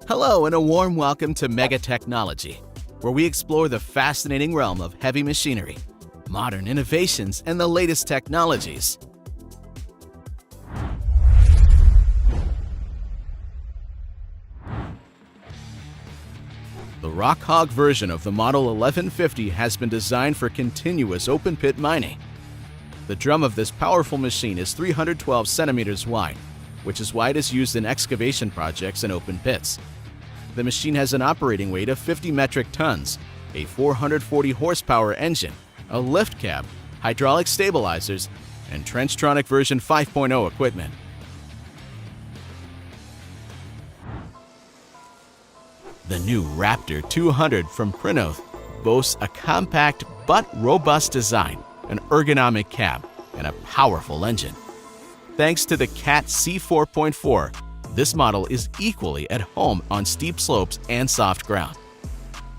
Hello and a warm welcome to Mega Technology, where we explore the fascinating realm of heavy machinery, modern innovations, and the latest technologies. The Rock Hog version of the Model 1150 has been designed for continuous open-pit mining. The drum of this powerful machine is 312 centimeters wide, which is why it is used in excavation projects and open pits. The machine has an operating weight of 50 metric tons, a 440 horsepower engine, a lift cab, hydraulic stabilizers, and Trenchtronic version 5.0 equipment. The new Raptor 200 from Prinoth boasts a compact but robust design, an ergonomic cab, and a powerful engine. Thanks to the CAT C4.4, this model is equally at home on steep slopes and soft ground.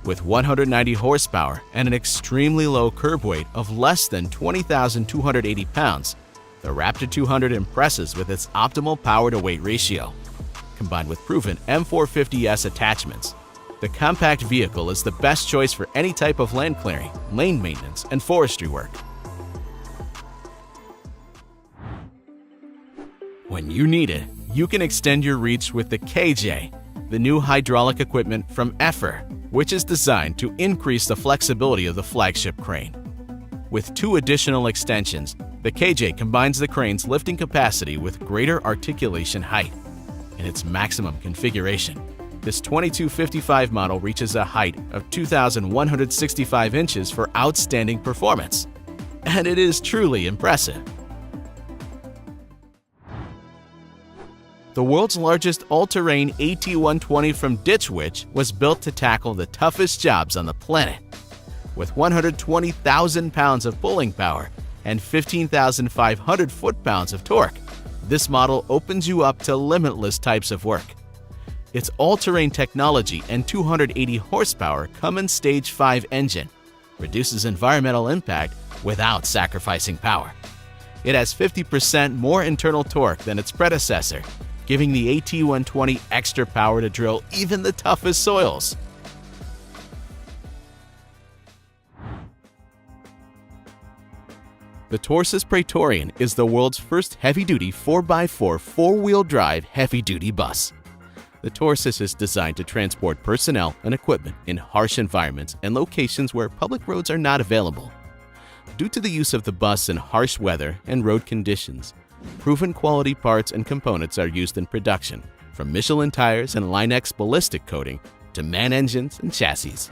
With 190 horsepower and an extremely low curb weight of less than 20,280 pounds, the Raptor 200 impresses with its optimal power-to-weight ratio. Combined with proven M450S attachments, the compact vehicle is the best choice for any type of land clearing, lane maintenance, and forestry work. When you need it, you can extend your reach with the KJ, the new hydraulic equipment from Effer, which is designed to increase the flexibility of the flagship crane. With 2 additional extensions, the KJ combines the crane's lifting capacity with greater articulation height. In its maximum configuration, this 2255 model reaches a height of 2,165 inches for outstanding performance. And it is truly impressive. The world's largest all-terrain AT120 from Ditch Witch was built to tackle the toughest jobs on the planet. With 120,000 pounds of pulling power and 15,500 foot-pounds of torque, this model opens you up to limitless types of work. Its all-terrain technology and 280 horsepower Cummins Stage 5 engine reduces environmental impact without sacrificing power. It has 50% more internal torque than its predecessor, giving the AT120 extra power to drill even the toughest soils. The Taurus Praetorian is the world's first heavy-duty 4x4 four-wheel drive heavy-duty bus. The Taurus is designed to transport personnel and equipment in harsh environments and locations where public roads are not available. Due to the use of the bus in harsh weather and road conditions, proven quality parts and components are used in production, from Michelin tires and Line-X ballistic coating to MAN engines and chassis.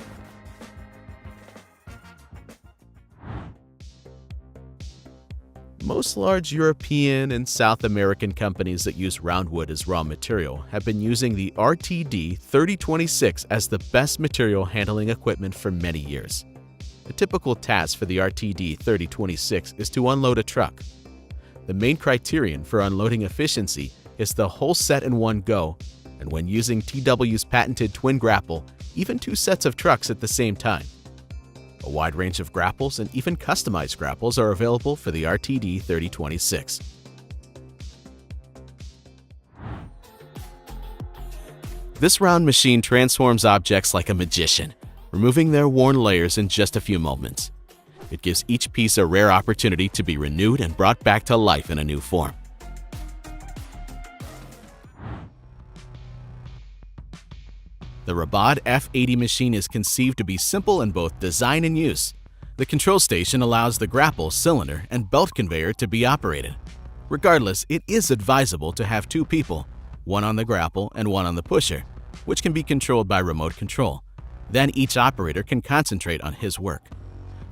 Most large European and South American companies that use roundwood as raw material have been using the RTD 3026 as the best material handling equipment for many years. A typical task for the RTD 3026 is to unload a truck. The main criterion for unloading efficiency is the whole set in one go, and when using TW's patented twin grapple, even 2 sets of trucks at the same time. A wide range of grapples and even customized grapples are available for the RTD 3026. This round machine transforms objects like a magician, removing their worn layers in just a few moments. It gives each piece a rare opportunity to be renewed and brought back to life in a new form. The Rabad F80 machine is conceived to be simple in both design and use. The control station allows the grapple, cylinder, and belt conveyor to be operated. Regardless, it is advisable to have 2 people, one on the grapple and one on the pusher, which can be controlled by remote control. Then each operator can concentrate on his work.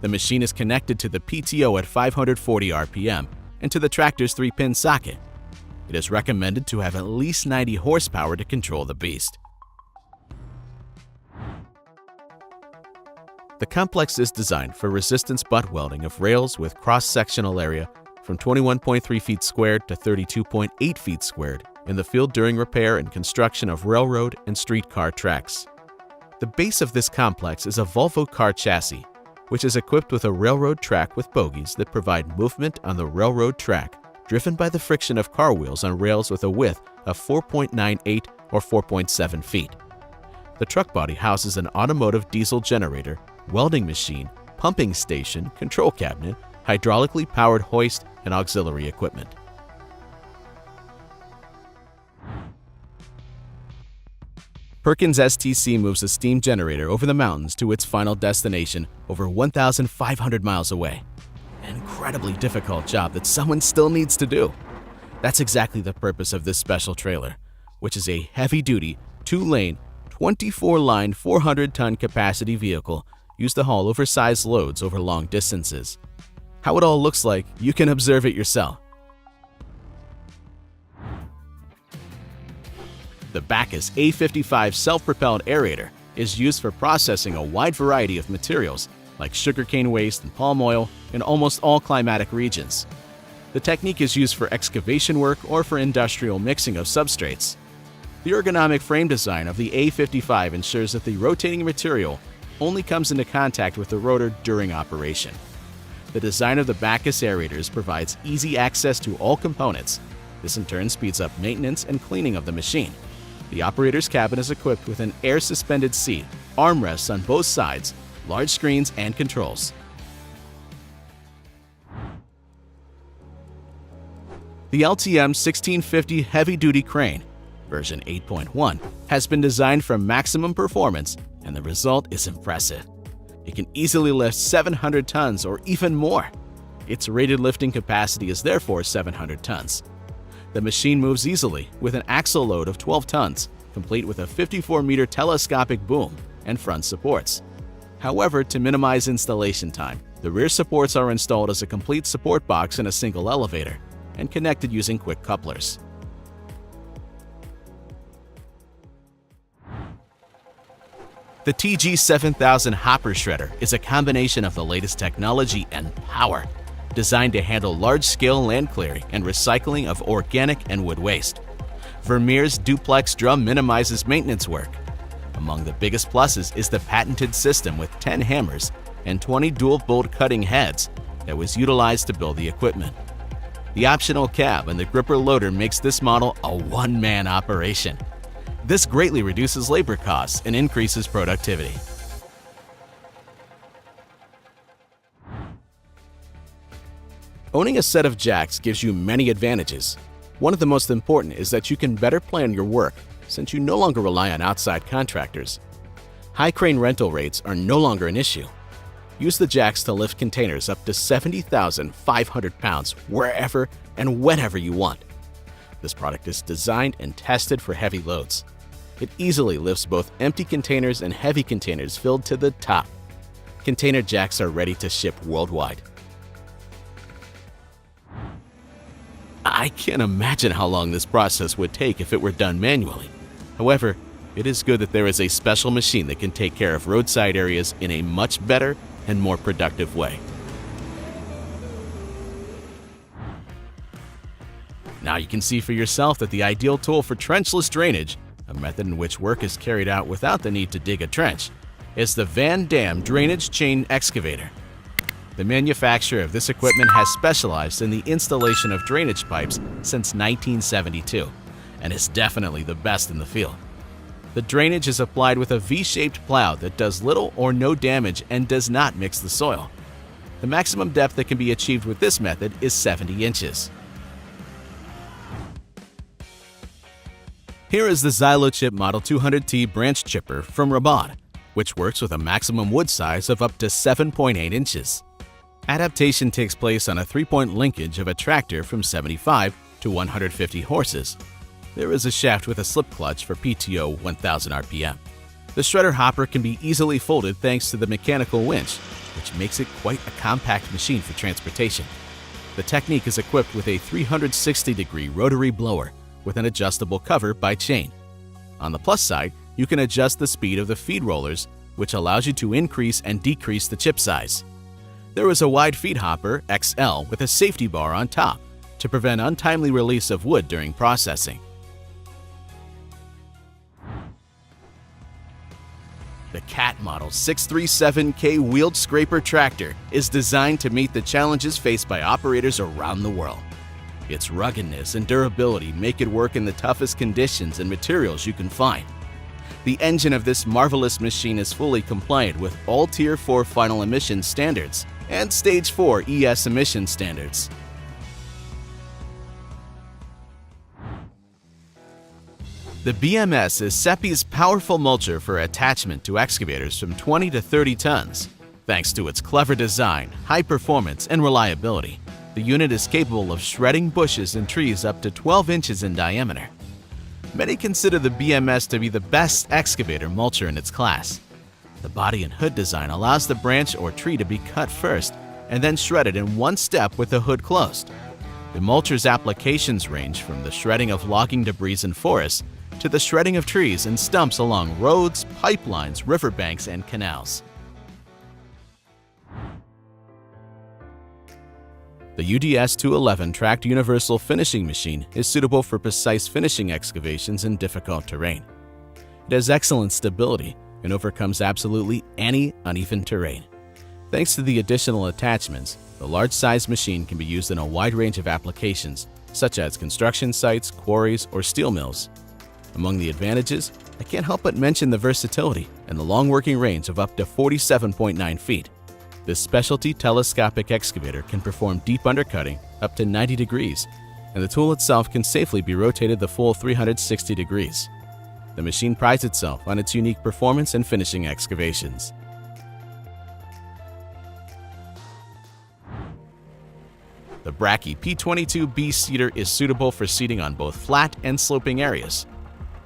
The machine is connected to the PTO at 540 RPM and to the tractor's 3-pin socket. It is recommended to have at least 90 horsepower to control the beast. The complex is designed for resistance butt welding of rails with cross-sectional area from 21.3 feet squared to 32.8 feet squared in the field during repair and construction of railroad and streetcar tracks. The base of this complex is a Volvo car chassis, which is equipped with a railroad track with bogies that provide movement on the railroad track, driven by the friction of car wheels on rails with a width of 4.98 or 4.7 feet. The truck body houses an automotive diesel generator, welding machine, pumping station, control cabinet, hydraulically powered hoist, and auxiliary equipment. Perkins STC moves a steam generator over the mountains to its final destination over 1,500 miles away. An incredibly difficult job that someone still needs to do. That's exactly the purpose of this special trailer, which is a heavy-duty, 2-lane, 24-line, 400-ton capacity vehicle used to haul oversized loads over long distances. How it all looks like, you can observe it yourself. The Bacchus A55 self-propelled aerator is used for processing a wide variety of materials like sugarcane waste and palm oil in almost all climatic regions. The technique is used for excavation work or for industrial mixing of substrates. The ergonomic frame design of the A55 ensures that the rotating material only comes into contact with the rotor during operation. The design of the Bacchus aerators provides easy access to all components. This in turn speeds up maintenance and cleaning of the machine. The operator's cabin is equipped with an air-suspended seat, armrests on both sides, large screens, and controls. The LTM 1650 heavy-duty crane, version 8.1, has been designed for maximum performance, and the result is impressive. It can easily lift 700 tons or even more. Its rated lifting capacity is therefore 700 tons. The machine moves easily with an axle load of 12 tons, complete with a 54-meter telescopic boom and front supports. However, to minimize installation time, the rear supports are installed as a complete support box in a single elevator and connected using quick couplers. The TG7000 hopper shredder is a combination of the latest technology and power, designed to handle large-scale land clearing and recycling of organic and wood waste. Vermeer's duplex drum minimizes maintenance work. Among the biggest pluses is the patented system with 10 hammers and 20 dual-bolt cutting heads that was utilized to build the equipment. The optional cab and the gripper loader makes this model a one-man operation. This greatly reduces labor costs and increases productivity. Owning a set of jacks gives you many advantages. One of the most important is that you can better plan your work since you no longer rely on outside contractors. High crane rental rates are no longer an issue. Use the jacks to lift containers up to 70,500 pounds wherever and whenever you want. This product is designed and tested for heavy loads. It easily lifts both empty containers and heavy containers filled to the top. Container jacks are ready to ship worldwide. I can't imagine how long this process would take if it were done manually. However, it is good that there is a special machine that can take care of roadside areas in a much better and more productive way. Now you can see for yourself that the ideal tool for trenchless drainage, a method in which work is carried out without the need to dig a trench, is the Van Dam Drainage Chain Excavator. The manufacturer of this equipment has specialized in the installation of drainage pipes since 1972 and is definitely the best in the field. The drainage is applied with a V-shaped plow that does little or no damage and does not mix the soil. The maximum depth that can be achieved with this method is 70 inches. Here is the Xylochip Model 200T branch chipper from Rabat, which works with a maximum wood size of up to 7.8 inches. Adaptation takes place on a 3-point linkage of a tractor from 75 to 150 horses. There is a shaft with a slip clutch for PTO 1000 RPM. The shredder hopper can be easily folded thanks to the mechanical winch, which makes it quite a compact machine for transportation. The technique is equipped with a 360-degree rotary blower with an adjustable cover by chain. On the plus side, you can adjust the speed of the feed rollers, which allows you to increase and decrease the chip size. There is a wide feed hopper, XL, with a safety bar on top to prevent untimely release of wood during processing. The CAT Model 637K wheeled scraper tractor is designed to meet the challenges faced by operators around the world. Its ruggedness and durability make it work in the toughest conditions and materials you can find. The engine of this marvelous machine is fully compliant with all Tier 4 final emissions standards and Stage 4 ES emission standards. The BMS is SEPI's powerful mulcher for attachment to excavators from 20 to 30 tons. Thanks to its clever design, high performance, and reliability, the unit is capable of shredding bushes and trees up to 12 inches in diameter. Many consider the BMS to be the best excavator mulcher in its class. The body and hood design allows the branch or tree to be cut first and then shredded in one step with the hood closed. The mulcher's applications range from the shredding of logging debris in forests to the shredding of trees and stumps along roads, pipelines, riverbanks, and canals. The UDS 211 tracked universal finishing machine is suitable for precise finishing excavations in difficult terrain. It has excellent stability and overcomes absolutely any uneven terrain. Thanks to the additional attachments, the large-sized machine can be used in a wide range of applications, such as construction sites, quarries, or steel mills. Among the advantages, I can't help but mention the versatility and the long working range of up to 47.9 feet. This specialty telescopic excavator can perform deep undercutting up to 90 degrees, and the tool itself can safely be rotated the full 360 degrees. The machine prides itself on its unique performance in finishing excavations. The Brachy P22B seeder is suitable for seeding on both flat and sloping areas.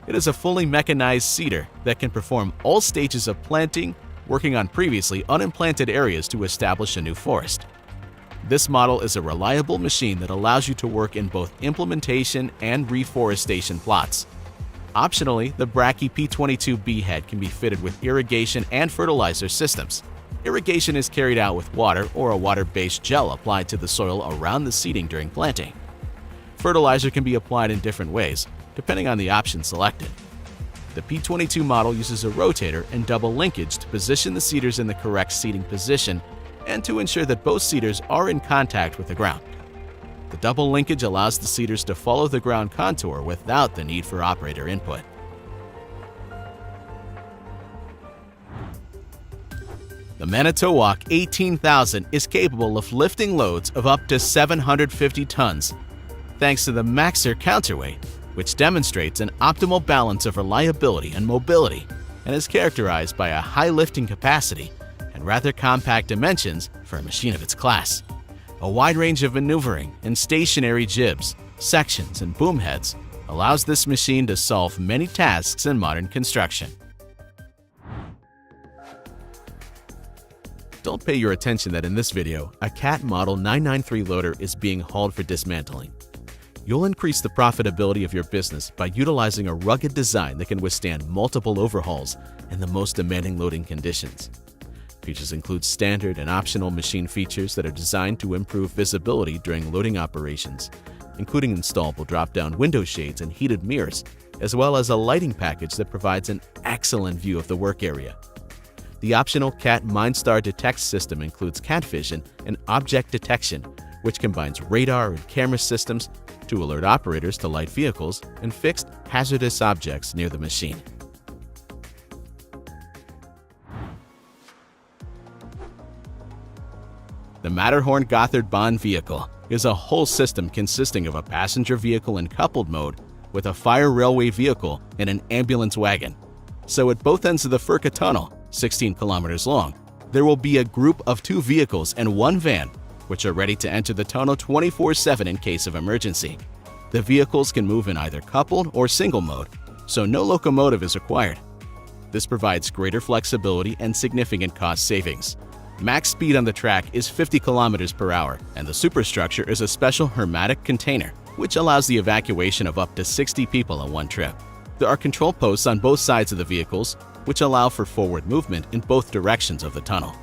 It is a fully mechanized seeder that can perform all stages of planting, working on previously unimplanted areas to establish a new forest. This model is a reliable machine that allows you to work in both implementation and reforestation plots. Optionally, the Brachy P22B head can be fitted with irrigation and fertilizer systems. Irrigation is carried out with water or a water-based gel applied to the soil around the seeding during planting. Fertilizer can be applied in different ways, depending on the option selected. The P22 model uses a rotator and double linkage to position the seeders in the correct seeding position and to ensure that both seeders are in contact with the ground. The double linkage allows the seeders to follow the ground contour without the need for operator input. The Manitowoc 18,000 is capable of lifting loads of up to 750 tons, thanks to the Maxer counterweight, which demonstrates an optimal balance of reliability and mobility and is characterized by a high lifting capacity and rather compact dimensions for a machine of its class. A wide range of maneuvering and stationary jibs, sections, and boom heads allows this machine to solve many tasks in modern construction. Don't pay your attention that in this video, a CAT Model 993 loader is being hauled for dismantling. You'll increase the profitability of your business by utilizing a rugged design that can withstand multiple overhauls in the most demanding loading conditions. Features include standard and optional machine features that are designed to improve visibility during loading operations, including installable drop-down window shades and heated mirrors, as well as a lighting package that provides an excellent view of the work area. The optional CAT MineStar Detect system includes CAT vision and object detection, which combines radar and camera systems to alert operators to light vehicles and fixed hazardous objects near the machine. The Matterhorn Gothard Bond vehicle is a whole system consisting of a passenger vehicle in coupled mode with a fire railway vehicle and an ambulance wagon. So at both ends of the Furka Tunnel, 16 kilometers long, there will be a group of 2 vehicles and 1 van, which are ready to enter the tunnel 24/7 in case of emergency. The vehicles can move in either coupled or single mode, so no locomotive is required. This provides greater flexibility and significant cost savings. Max speed on the track is 50 kilometers per hour, and the superstructure is a special hermetic container, which allows the evacuation of up to 60 people in one trip. There are control posts on both sides of the vehicles, which allow for forward movement in both directions of the tunnel.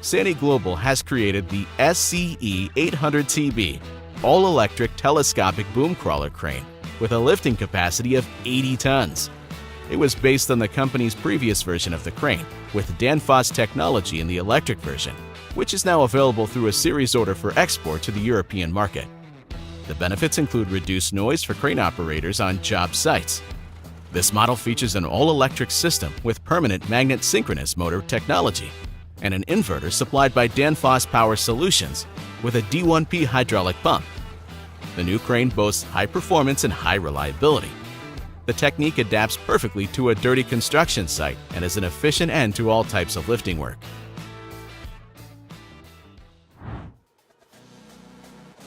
Sany Global has created the SCE 800TB all-electric telescopic boom crawler crane with a lifting capacity of 80 tons. It was based on the company's previous version of the crane, with Danfoss technology in the electric version, which is now available through a series order for export to the European market. The benefits include reduced noise for crane operators on job sites. This model features an all-electric system with permanent magnet synchronous motor technology and an inverter supplied by Danfoss Power Solutions with a D1P hydraulic pump. The new crane boasts high performance and high reliability. The technique adapts perfectly to a dirty construction site and is an efficient end to all types of lifting work.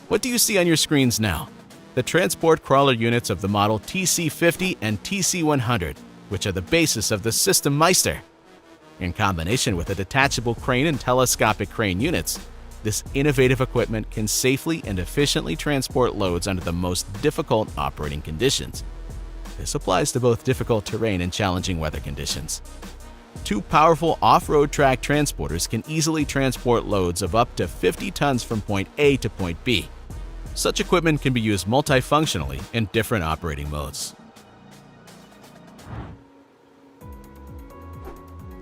What do you see on your screens now? The transport crawler units of the model TC50 and TC100, which are the basis of the System Meister. In combination with a detachable crane and telescopic crane units, this innovative equipment can safely and efficiently transport loads under the most difficult operating conditions. This applies to both difficult terrain and challenging weather conditions. Two powerful off-road track transporters can easily transport loads of up to 50 tons from point A to point B. Such equipment can be used multifunctionally in different operating modes.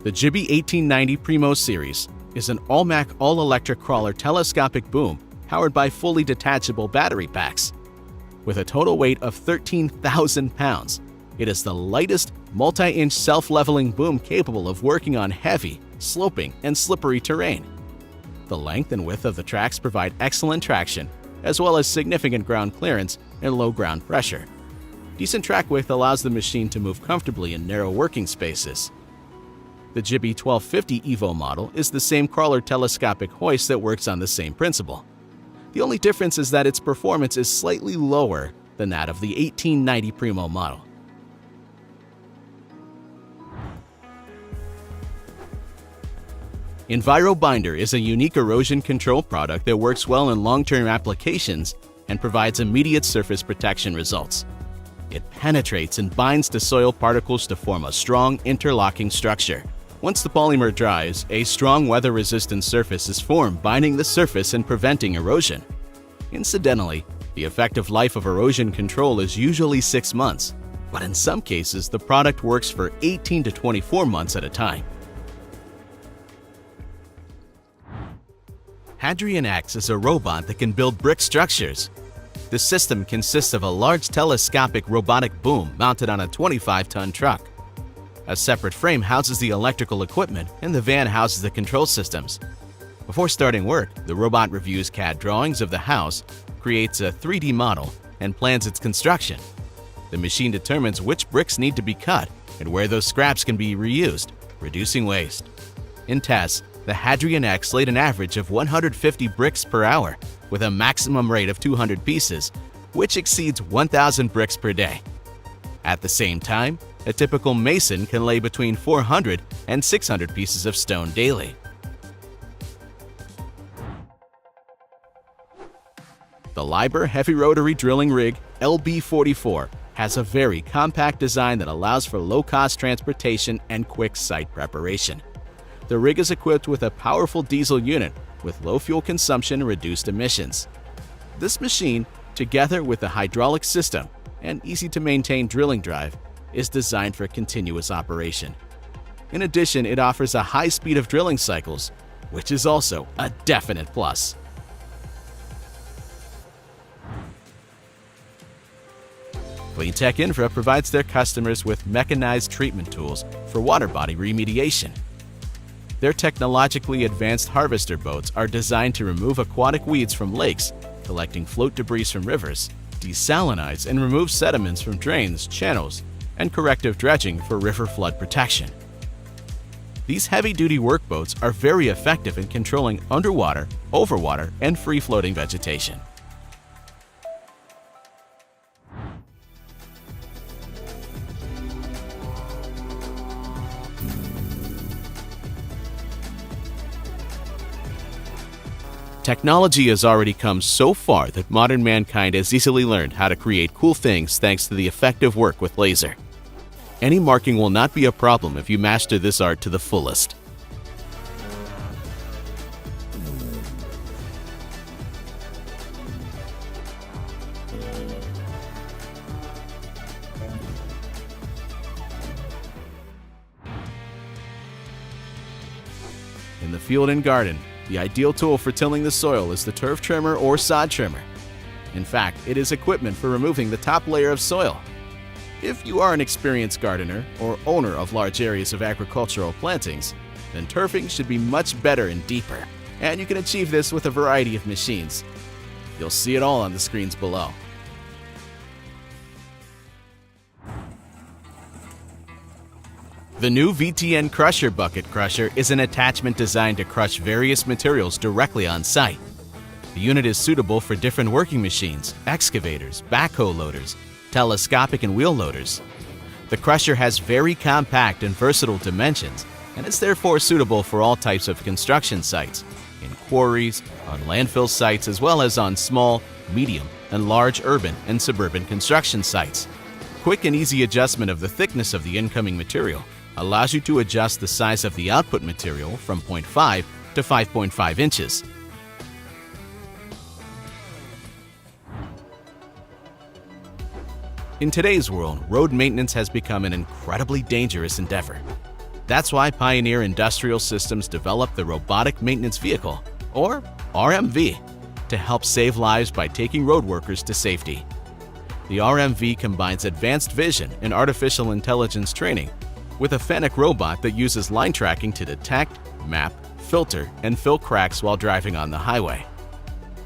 The Gibby 1890 Primo series is an all-Mac all-electric crawler telescopic boom powered by fully detachable battery packs. With a total weight of 13,000 pounds, it is the lightest multi-inch self-leveling boom capable of working on heavy, sloping, and slippery terrain. The length and width of the tracks provide excellent traction, as well as significant ground clearance and low ground pressure. Decent track width allows the machine to move comfortably in narrow working spaces. The Gibby 1250 Evo model is the same crawler telescopic hoist that works on the same principle. The only difference is that its performance is slightly lower than that of the 1890 Primo model. EnviroBinder is a unique erosion control product that works well in long-term applications and provides immediate surface protection results. It penetrates and binds to soil particles to form a strong interlocking structure. Once the polymer dries, a strong weather-resistant surface is formed, binding the surface and preventing erosion. Incidentally, the effective life of erosion control is usually 6 months, but in some cases the product works for 18 to 24 months at a time. Hadrian X is a robot that can build brick structures. The system consists of a large telescopic robotic boom mounted on a 25-ton truck. A separate frame houses the electrical equipment, and the van houses the control systems. Before starting work, the robot reviews CAD drawings of the house, creates a 3D model, and plans its construction. The machine determines which bricks need to be cut and where those scraps can be reused, reducing waste. In tests, the Hadrian X laid an average of 150 bricks per hour, with a maximum rate of 200 pieces, which exceeds 1,000 bricks per day. At the same time, a typical mason can lay between 400 and 600 pieces of stone daily. The Liber Heavy Rotary Drilling Rig LB44 has a very compact design that allows for low-cost transportation and quick site preparation. The rig is equipped with a powerful diesel unit with low fuel consumption and reduced emissions. This machine, together with a hydraulic system and easy-to-maintain drilling drive, is designed for continuous operation. In addition, it offers a high speed of drilling cycles, which is also a definite plus. Cleantech Infra provides their customers with mechanized treatment tools for water body remediation. Their technologically advanced harvester boats are designed to remove aquatic weeds from lakes, collecting float debris from rivers, desalinize and remove sediments from drains, channels, and corrective dredging for river flood protection. These heavy-duty workboats are very effective in controlling underwater, overwater, and free-floating vegetation. Technology has already come so far that modern mankind has easily learned how to create cool things thanks to the effective work with laser. Any marking will not be a problem if you master this art to the fullest. In the field and garden, the ideal tool for tilling the soil is the turf trimmer or sod trimmer. In fact, it is equipment for removing the top layer of soil. If you are an experienced gardener or owner of large areas of agricultural plantings, then turfing should be much better and deeper, and you can achieve this with a variety of machines. You'll see it all on the screens below. The new VTN Crusher Bucket Crusher is an attachment designed to crush various materials directly on site. The unit is suitable for different working machines, excavators, backhoe loaders, telescopic and wheel loaders. The crusher has very compact and versatile dimensions and is therefore suitable for all types of construction sites, in quarries, on landfill sites, as well as on small, medium, and large urban and suburban construction sites. Quick and easy adjustment of the thickness of the incoming material allows you to adjust the size of the output material from 0.5 to 5.5 inches. In today's world, road maintenance has become an incredibly dangerous endeavor. That's why Pioneer Industrial Systems developed the Robotic Maintenance Vehicle, or RMV, to help save lives by taking road workers to safety. The RMV combines advanced vision and artificial intelligence training with a Fennec robot that uses line tracking to detect, map, filter, and fill cracks while driving on the highway.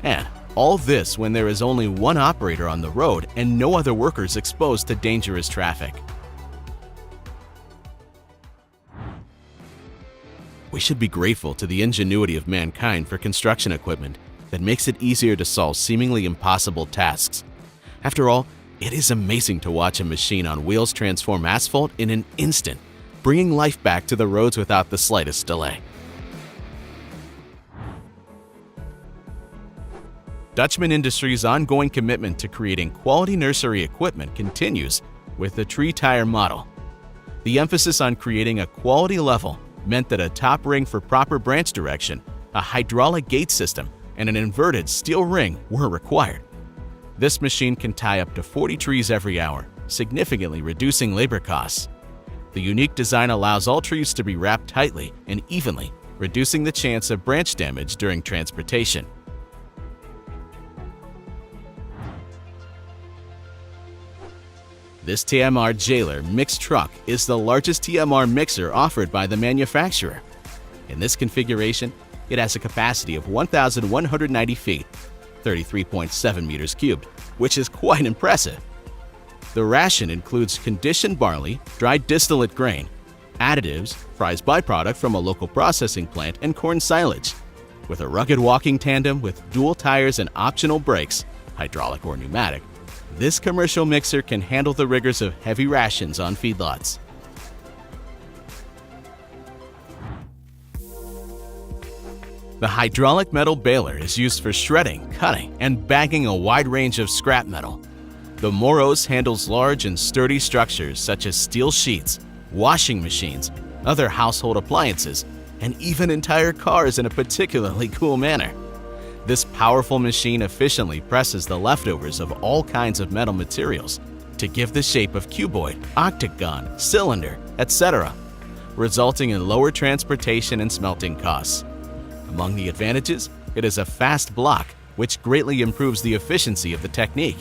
And all this when there is only one operator on the road and no other workers exposed to dangerous traffic. We should be grateful to the ingenuity of mankind for construction equipment that makes it easier to solve seemingly impossible tasks. After all, it is amazing to watch a machine on wheels transform asphalt in an instant, bringing life back to the roads without the slightest delay. Dutchman Industries' ongoing commitment to creating quality nursery equipment continues with the tree tire model. The emphasis on creating a quality level meant that a top ring for proper branch direction, a hydraulic gate system, and an inverted steel ring were required. This machine can tie up to 40 trees every hour, significantly reducing labor costs. The unique design allows all trees to be wrapped tightly and evenly, reducing the chance of branch damage during transportation. This TMR Jailer mixed truck is the largest TMR mixer offered by the manufacturer. In this configuration, it has a capacity of 1,190 feet, 33.7 meters cubed, which is quite impressive. The ration includes conditioned barley, dried distillate grain, additives, fries byproduct from a local processing plant, and corn silage. With a rugged walking tandem with dual tires and optional brakes, hydraulic or pneumatic, this commercial mixer can handle the rigors of heavy rations on feedlots. The hydraulic metal baler is used for shredding, cutting, and bagging a wide range of scrap metal. The Moros handles large and sturdy structures such as steel sheets, washing machines, other household appliances, and even entire cars in a particularly cool manner. This powerful machine efficiently presses the leftovers of all kinds of metal materials to give the shape of cuboid, octagon, cylinder, etc., resulting in lower transportation and smelting costs. Among the advantages, it is a fast block, which greatly improves the efficiency of the technique.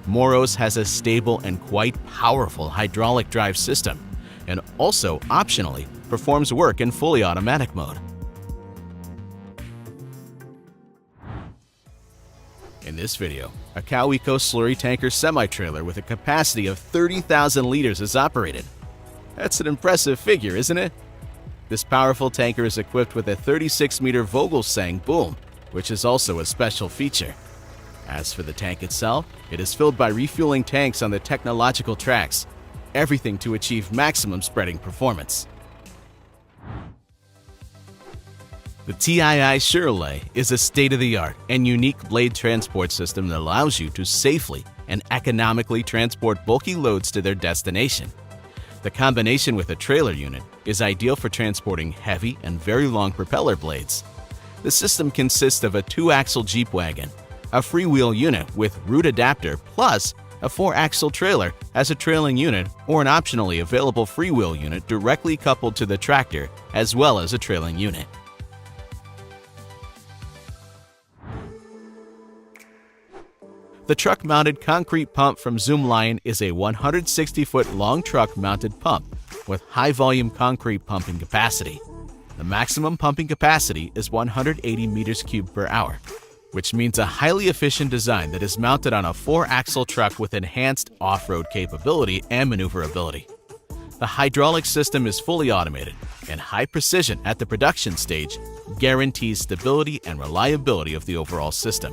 Moros has a stable and quite powerful hydraulic drive system, and also, optionally, performs work in fully automatic mode. In this video, a Coweco slurry tanker semi-trailer with a capacity of 30,000 liters is operated. That's an impressive figure, isn't it? This powerful tanker is equipped with a 36-meter Vogelsang boom, which is also a special feature. As for the tank itself, it is filled by refueling tanks on the technological tracks, everything to achieve maximum spreading performance. The TII Shirley is a state-of-the-art and unique blade transport system that allows you to safely and economically transport bulky loads to their destination. The combination with a trailer unit is ideal for transporting heavy and very long propeller blades. The system consists of a 2-axle Jeep wagon, a freewheel unit with root adapter, plus a 4-axle trailer as a trailing unit or an optionally available freewheel unit directly coupled to the tractor, as well as a trailing unit. The truck-mounted concrete pump from Zoomlion is a 160-foot long truck-mounted pump with high-volume concrete pumping capacity. The maximum pumping capacity is 180 meters cubed per hour, which means a highly efficient design that is mounted on a 4-axle truck with enhanced off-road capability and maneuverability. The hydraulic system is fully automated, and high precision at the production stage guarantees stability and reliability of the overall system.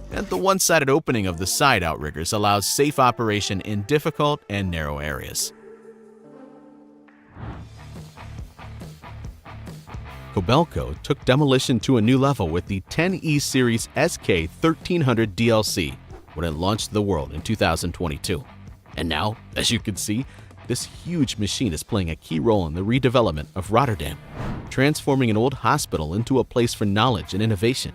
And the one-sided opening of the side outriggers allows safe operation in difficult and narrow areas. Kobelco took demolition to a new level with the 10E Series SK 1300 DLC when it launched the world in 2022. And now, as you can see, this huge machine is playing a key role in the redevelopment of Rotterdam, transforming an old hospital into a place for knowledge and innovation.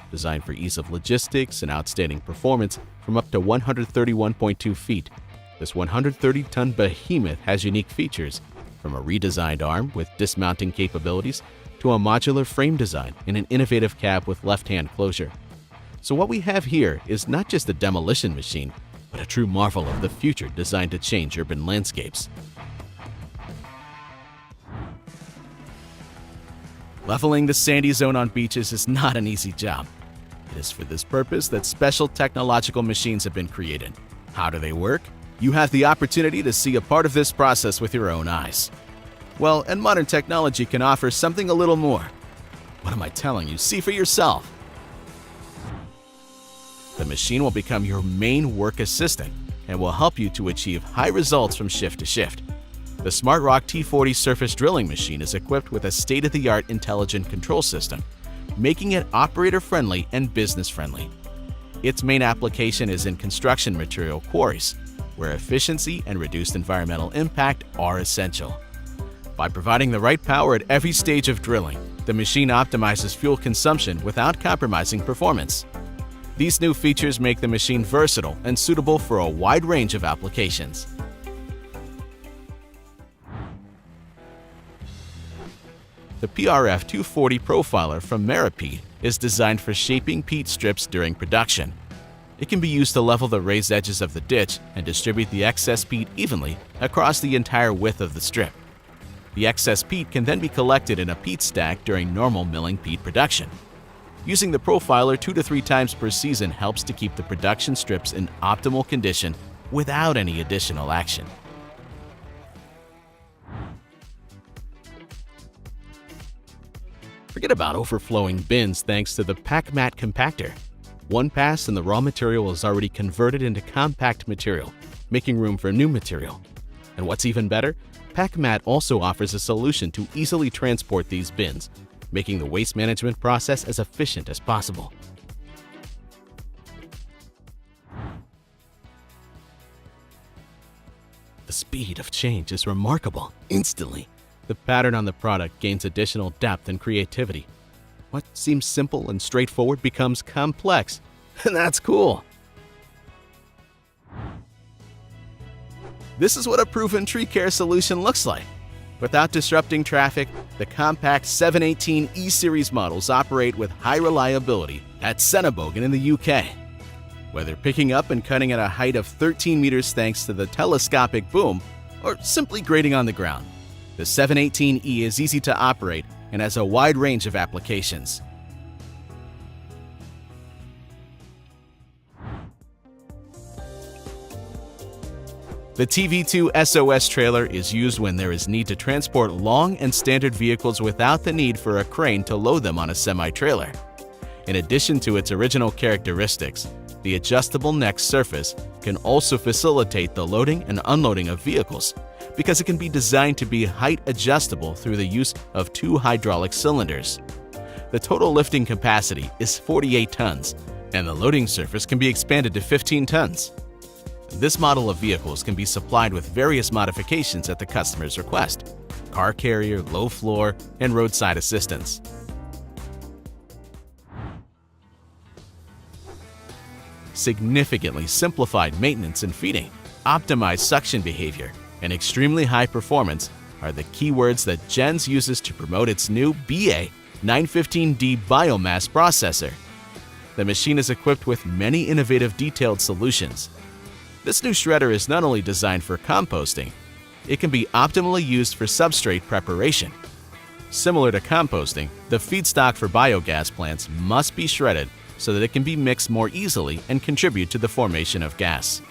Designed for ease of logistics and outstanding performance from up to 131.2 feet, this 130-ton behemoth has unique features, from a redesigned arm with dismounting capabilities to a modular frame design and an innovative cab with left-hand closure. So what we have here is not just a demolition machine, but a true marvel of the future designed to change urban landscapes. Leveling the sandy zone on beaches is not an easy job. It is for this purpose that special technological machines have been created. How do they work? You have the opportunity to see a part of this process with your own eyes. Well, and modern technology can offer something a little more. What am I telling you? See for yourself. The machine will become your main work assistant and will help you to achieve high results from shift to shift. The SmartRock T40 surface drilling machine is equipped with a state-of-the-art intelligent control system, making it operator-friendly and business-friendly. Its main application is in construction material quarries, where efficiency and reduced environmental impact are essential. By providing the right power at every stage of drilling, the machine optimizes fuel consumption without compromising performance. These new features make the machine versatile and suitable for a wide range of applications. The PRF 240 Profiler from Merapede is designed for shaping peat strips during production. It can be used to level the raised edges of the ditch and distribute the excess peat evenly across the entire width of the strip. The excess peat can then be collected in a peat stack during normal milling peat production. Using the Profiler 2 to 3 times per season helps to keep the production strips in optimal condition without any additional action. Forget about overflowing bins thanks to the PackMat compactor. One pass and the raw material is already converted into compact material, making room for new material. And what's even better, PackMat also offers a solution to easily transport these bins, making the waste management process as efficient as possible. The speed of change is remarkable. Instantly, the pattern on the product gains additional depth and creativity. What seems simple and straightforward becomes complex, and that's cool. This is what a proven tree care solution looks like. Without disrupting traffic, the compact 718 E-Series models operate with high reliability at Senebogen in the UK. Whether picking up and cutting at a height of 13 meters thanks to the telescopic boom, or simply grading on the ground, the 718E is easy to operate and has a wide range of applications. The TV2 SOS trailer is used when there is need to transport long and standard vehicles without the need for a crane to load them on a semi-trailer. In addition to its original characteristics, the adjustable neck surface can also facilitate the loading and unloading of vehicles because it can be designed to be height adjustable through the use of 2 hydraulic cylinders. The total lifting capacity is 48 tons, and the loading surface can be expanded to 15 tons. This model of vehicles can be supplied with various modifications at the customer's request: car carrier, low floor, and roadside assistance. Significantly simplified maintenance and feeding, optimized suction behavior, and extremely high performance are the keywords that Jens uses to promote its new BA 915D biomass processor. the machine is equipped with many innovative detailed solutions. This new shredder is not only designed for composting, it can be optimally used for substrate preparation. Similar to composting, the feedstock for biogas plants must be shredded so that it can be mixed more easily and contribute to the formation of gas.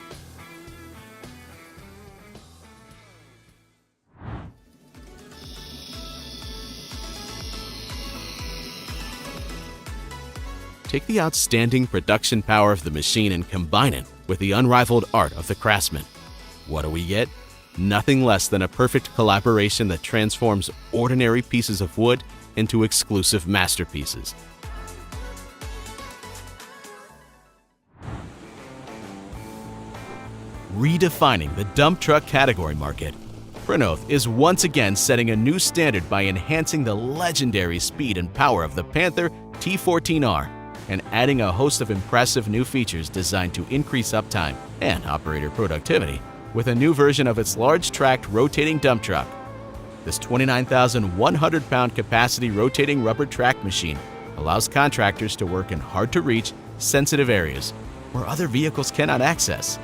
Take the outstanding production power of the machine and combine it with the unrivaled art of the craftsman. What do we get? Nothing less than a perfect collaboration that transforms ordinary pieces of wood into exclusive masterpieces. Redefining the dump truck category market, Prinoth is once again setting a new standard by enhancing the legendary speed and power of the Panther T14R and adding a host of impressive new features designed to increase uptime and operator productivity with a new version of its large-tracked rotating dump truck. This 29,100-pound capacity rotating rubber track machine allows contractors to work in hard-to-reach, sensitive areas where other vehicles cannot access.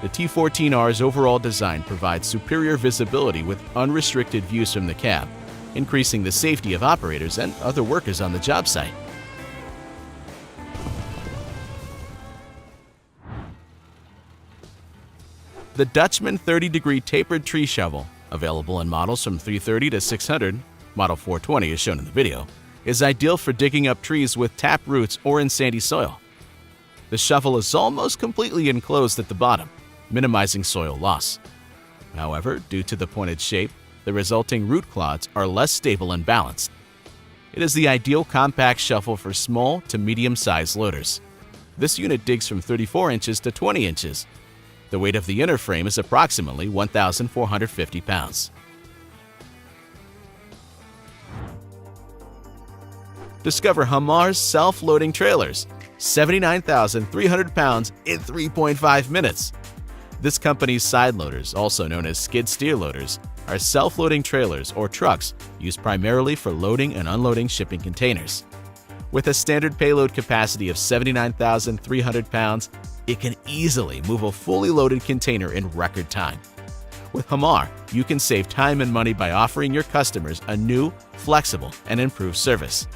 The T14R's overall design provides superior visibility with unrestricted views from the cab, increasing the safety of operators and other workers on the job site. The Dutchman 30-degree tapered tree shovel, available in models from 330 to 600, model 420 is shown in the video, is ideal for digging up trees with tap roots or in sandy soil. The shovel is almost completely enclosed at the bottom, minimizing soil loss. However, due to the pointed shape, the resulting root clods are less stable and balanced. It is the ideal compact shovel for small to medium-sized loaders. This unit digs from 34 inches to 20 inches. The weight of the inner frame is approximately 1,450 pounds. Discover Hamar's self-loading trailers, 79,300 pounds in 3.5 minutes. This company's side loaders, also known as skid steer loaders, are self-loading trailers or trucks used primarily for loading and unloading shipping containers. With a standard payload capacity of 79,300 pounds, it can easily move a fully loaded container in record time. With Hamar, you can save time and money by offering your customers a new, flexible, and improved service.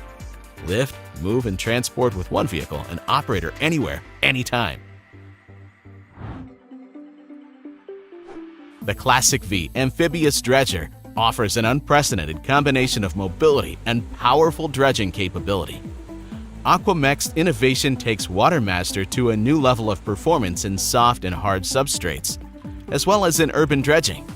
Lift, move, and transport with one vehicle and operator anywhere, anytime. The Classic V Amphibious Dredger offers an unprecedented combination of mobility and powerful dredging capability. Aquamex's innovation takes WaterMaster to a new level of performance in soft and hard substrates, as well as in urban dredging.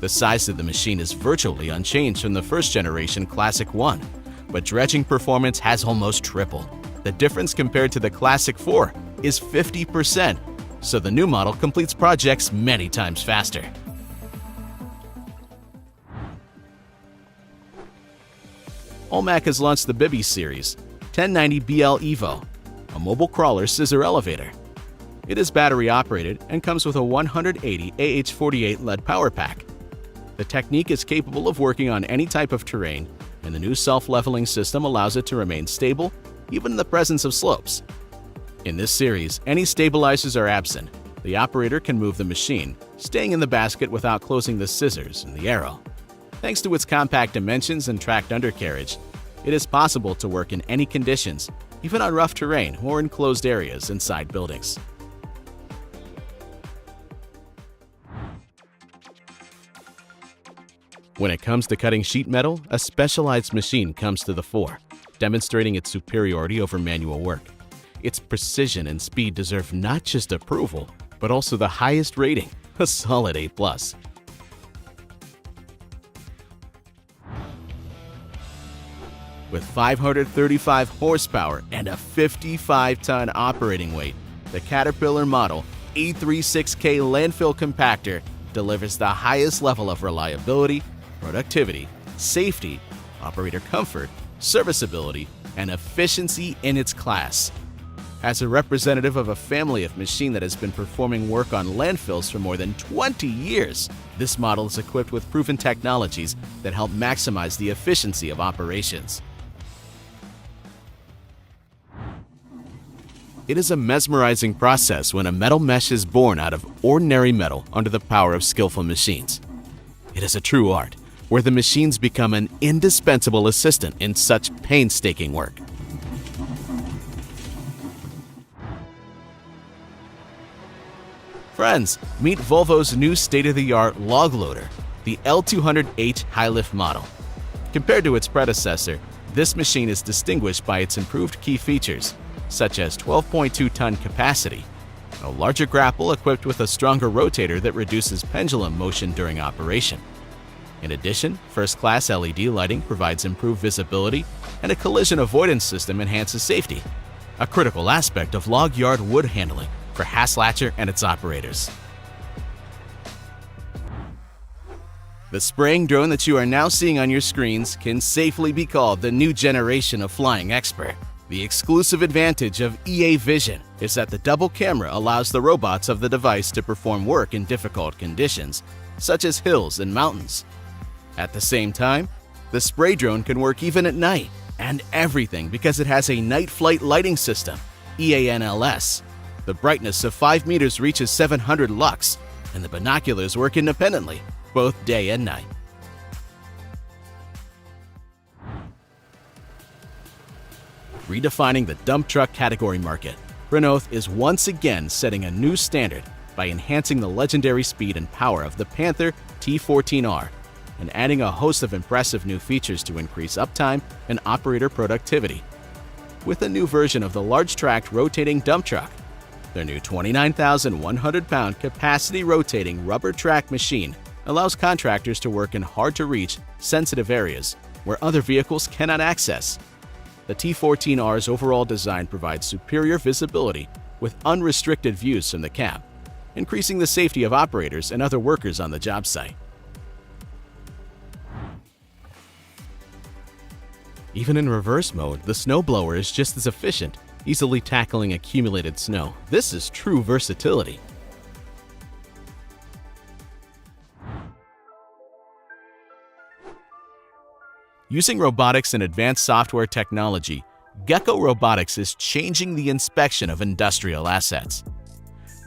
The size of the machine is virtually unchanged from the first-generation Classic 1, but dredging performance has almost tripled. The difference compared to the Classic 4 is 50%, so the new model completes projects many times faster. Olmec has launched the Bibby series, 1090BL Evo, a mobile crawler scissor elevator. It is battery operated and comes with a 180 AH48 lead power pack. The technique is capable of working on any type of terrain, and the new self-leveling system allows it to remain stable even in the presence of slopes. In this series, any stabilizers are absent. The operator can move the machine, staying in the basket without closing the scissors and the arrow. Thanks to its compact dimensions and tracked undercarriage, it is possible to work in any conditions, even on rough terrain or enclosed areas inside buildings. When it comes to cutting sheet metal, a specialized machine comes to the fore, demonstrating its superiority over manual work. Its precision and speed deserve not just approval, but also the highest rating, a solid A+. With 535 horsepower and a 55-ton operating weight, the Caterpillar model E36K landfill compactor delivers the highest level of reliability, productivity, safety, operator comfort, serviceability, and efficiency in its class. As a representative of a family of machine that has been performing work on landfills for more than 20 years, this model is equipped with proven technologies that help maximize the efficiency of operations. It is a mesmerizing process when a metal mesh is born out of ordinary metal under the power of skillful machines. It is a true art, where the machines become an indispensable assistant in such painstaking work. Friends, meet Volvo's new state-of-the-art log loader, the L200H high-lift model. Compared to its predecessor, this machine is distinguished by its improved key features, such as 12.2-ton capacity, a larger grapple equipped with a stronger rotator that reduces pendulum motion during operation. In addition, first-class LED lighting provides improved visibility, and a collision avoidance system enhances safety, a critical aspect of log yard wood handling for Hasslatcher and its operators. The spraying drone that you are now seeing on your screens can safely be called the new generation of flying expert. The exclusive advantage of EA Vision is that the double camera allows the robots of the device to perform work in difficult conditions, such as hills and mountains. At the same time, the spray drone can work even at night, and everything because it has a night flight lighting system, EANLS. The brightness of 5 meters reaches 700 lux, and the binoculars work independently, both day and night. Redefining the dump truck category market, Renault is once again setting a new standard by enhancing the legendary speed and power of the Panther T14R and adding a host of impressive new features to increase uptime and operator productivity. With a new version of the large-tracked rotating dump truck, their new 29,100-pound capacity rotating rubber track machine allows contractors to work in hard-to-reach, sensitive areas where other vehicles cannot access. The T14R's overall design provides superior visibility with unrestricted views from the cab, increasing the safety of operators and other workers on the job site. Even in reverse mode, the snowblower is just as efficient, easily tackling accumulated snow. This is true versatility. Using robotics and advanced software technology, Gecko Robotics is changing the inspection of industrial assets.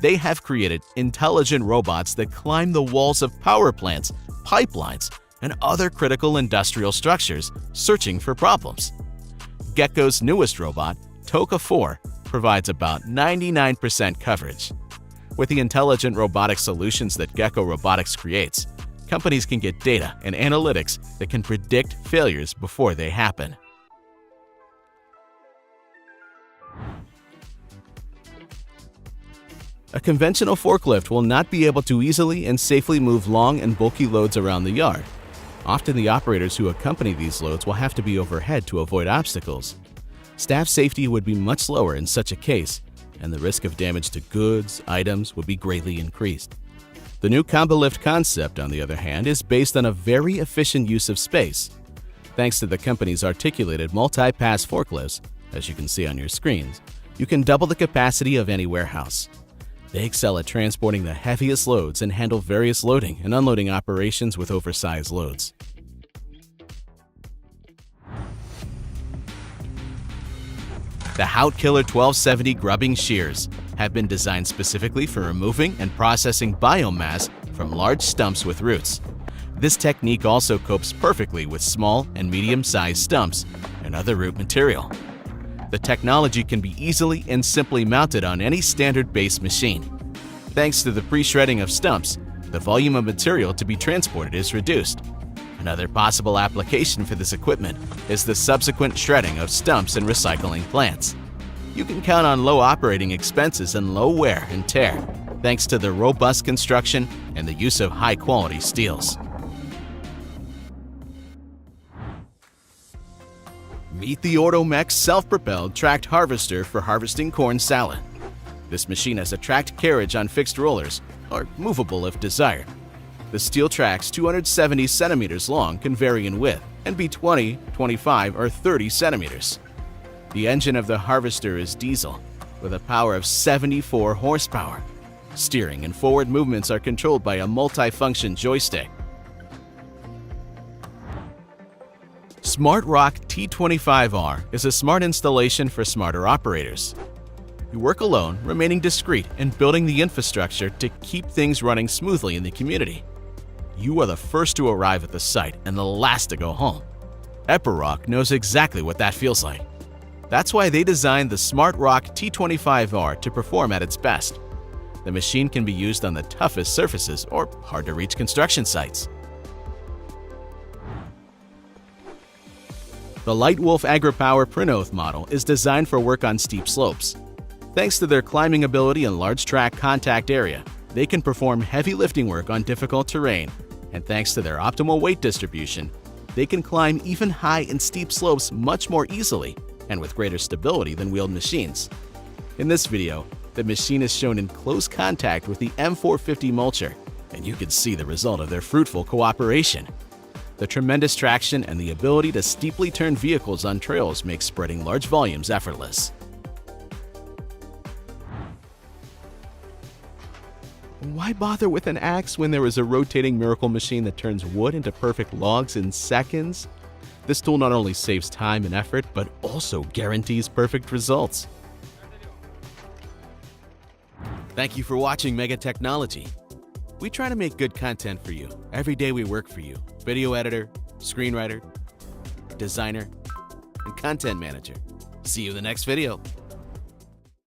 They have created intelligent robots that climb the walls of power plants, pipelines, and other critical industrial structures, searching for problems. Gecko's newest robot, Toka 4, provides about 99% coverage. With the intelligent robotic solutions that Gecko Robotics creates, companies can get data and analytics that can predict failures before they happen. A conventional forklift will not be able to easily and safely move long and bulky loads around the yard. Often the operators who accompany these loads will have to be overhead to avoid obstacles. Staff safety would be much lower in such a case, and the risk of damage to goods, items would be greatly increased. The new combo lift concept, on the other hand, is based on a very efficient use of space. Thanks to the company's articulated multi-pass forklifts, as you can see on your screens, you can double the capacity of any warehouse. They excel at transporting the heaviest loads and handle various loading and unloading operations with oversized loads. The Hout Killer 1270 grubbing shears have been designed specifically for removing and processing biomass from large stumps with roots. This technique also copes perfectly with small and medium-sized stumps and other root material. The technology can be easily and simply mounted on any standard base machine. Thanks to the pre-shredding of stumps, the volume of material to be transported is reduced. Another possible application for this equipment is the subsequent shredding of stumps in recycling plants. You can count on low operating expenses and low wear and tear, thanks to the robust construction and the use of high-quality steels. Meet the Ortomex self-propelled tracked harvester for harvesting corn salad. This machine has a tracked carriage on fixed rollers, or movable if desired. The steel tracks 270 centimeters long can vary in width and be 20, 25, or 30 centimeters. The engine of the harvester is diesel, with a power of 74 horsepower. Steering and forward movements are controlled by a multi-function joystick. SmartRock T25R is a smart installation for smarter operators. You work alone, remaining discreet and building the infrastructure to keep things running smoothly in the community. You are the first to arrive at the site and the last to go home. Epiroc knows exactly what that feels like. That's why they designed the SmartRock T25R to perform at its best. The machine can be used on the toughest surfaces or hard-to-reach construction sites. The Lightwolf AgriPower Prinoth model is designed for work on steep slopes. Thanks to their climbing ability and large track contact area, they can perform heavy lifting work on difficult terrain, and thanks to their optimal weight distribution, they can climb even high and steep slopes much more easily and with greater stability than wheeled machines. In this video, the machine is shown in close contact with the M450 mulcher, and you can see the result of their fruitful cooperation. The tremendous traction and the ability to steeply turn vehicles on trails make spreading large volumes effortless. Why bother with an axe when there is a rotating miracle machine that turns wood into perfect logs in seconds? This tool not only saves time and effort, but also guarantees perfect results. Thank you for watching Mega Technology. We try to make good content for you. Every day we work for you. Video editor, screenwriter, designer, and content manager. See you in the next video.